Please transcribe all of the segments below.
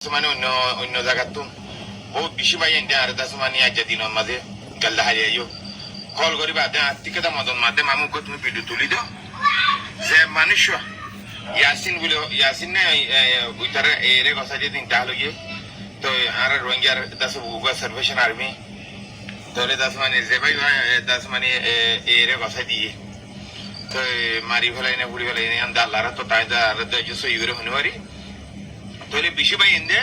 মানে অন্য অন্য জায়গার তো বহুত বেশি পাই এনতে আর দাস মানে আজ দিনের মাঝে গাল্লা হারিয়ে আইও কল করি বাদে আত্মিকতা মদন মাধ্যমে মামুক তুমি ভিডিও তুলি দাও যে মানুষ ইয়াসিন বলে ইয়াসিন না উইটারে এরে কথা দিয়ে তিনটা হলো গিয়ে তো আর রোহিঙ্গার দাস বুবা সার্ভেশন আর্মি তাহলে দাস মানে যে ভাই দাস মানে এরে কথা দিয়ে তো মারি ফেলাই না পুড়ি ফেলাই না আল্লাহরা তো তাই আর সই করে হতে পারি তাহলে বেশি ভাই এনে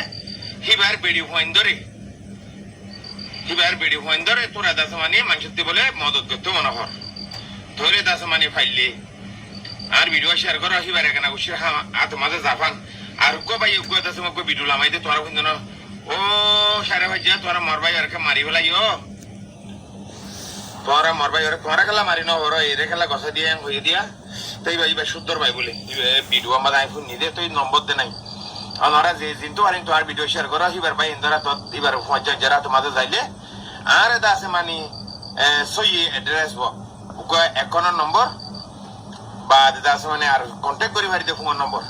হিবার বেড়ি হইন ধরে হিবার বেড়ি হইন ধরে তোরা দাস মানে মানুষের বলে মদত করতে মনে হর ধরে দাস মানে ফাইলে আর ভিডিও শেয়ার করো হিবার এখানে বসে হাত মাঝে জাফান আর গো ভাই গো দাস মগ ভিডিও লামাইতে তোরা কিন্তু না ও সারা ভাই যা তোরা মর ভাই আর মারি ফেলাইও তোরা মর ভাই আর তোরা খেলা মারি না হর এরে খেলা গছা দিয়ে হয়ে দিয়া তাই ভাই ভাই সুন্দর ভাই বলে ভিডিও আমার আইফোন নিদে তুই নম্বর দে নাই ওনারা যে জিন্তু আরেন তো আর ভিডিও শেয়ার করো হিবার ভাই ইন্দরা তো এবার পঞ্চায়েত যারা তোমাদের যাইলে আর এটা আছে মানে সই অ্যাড্রেস একাউন্ট নম্বর বা এটা আছে মানে আর কন্ট্যাক্ট করি ভারি ফোন নম্বর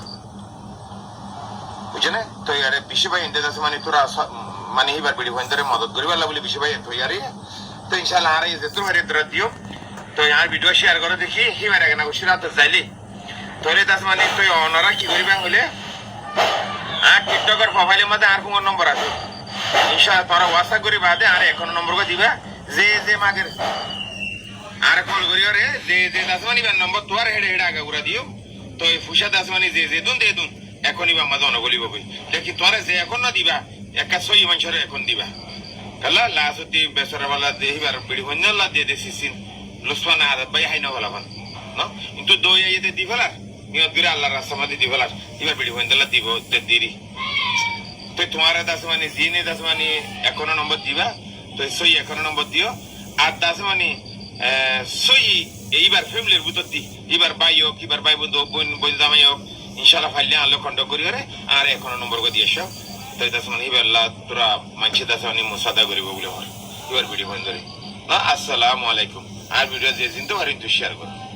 বুঝছে না তো ইয়ারে বিশে ভাই ইন্দে আছে মানে তোরা মানে হিবার ভিডিও ইন্দরে মদত করি পারলা বলে বিশে ভাই তো ইয়ারে তো ইনশাআল্লাহ আর এই যে তোর ভাই তোরা দিও তো আর ভিডিও শেয়ার করো দেখি হিবার এখানে বসে রাত যাইলে তোরে দাস মানে তো ওনারা কি করিবা হলে আর টিকটকের প্রোফাইলের মধ্যে আর কোন নম্বর আছে ইনশাআল্লাহ তোরা ওয়াটসঅ্যাপ করি বাদে আর এখন নম্বর দিবা যে যে মাগের আর কল করিও রে যে যে দাসমানি বান নম্বর তোর হেডে হেডে আগে উড়া দিও তো এই ফুসা দাসমানি যে যে দুন দে দুন এখনই বা মাঝে অনগলিব কই দেখি তোরা যে এখন না দিবা একা সই মানুষের এখন দিবা কালা লাসতি বেসরাওয়ালা দেহিবার বিড়ি হন্নলা দে দে সিসিন লুসওয়ানা আদব ভাই হাইনা বলা ভান ন কিন্তু দই আইতে দি ফেলার নিয়ত করে আল্লাহর রাস্তা মধ্যে দি ফেলার এবার বিড়ি হন্নলা দিব তে দিরি তো তোমার দাস মানে জিনে দাস মানে এখনো নম্বর দিবা তো সই এখনো নম্বর দিও আর দাস মানে সই এইবার ফ্যামিলির ভিতর দি এবার ভাই হোক এবার ভাই বন্ধু বোন বোন জামাই হোক ইনশাল্লাহ ফাইলে আলো খন্ড করি রে আর এখনো নম্বর করে দিয়ে এসো তো দাস মানে এবার তোরা মানছি দাস মানে মুসাদা করিব বলে এবার ভিডিও বন্ধ করে আসসালামু আলাইকুম আর ভিডিও যে চিন্তা পারেন তো শেয়ার করো।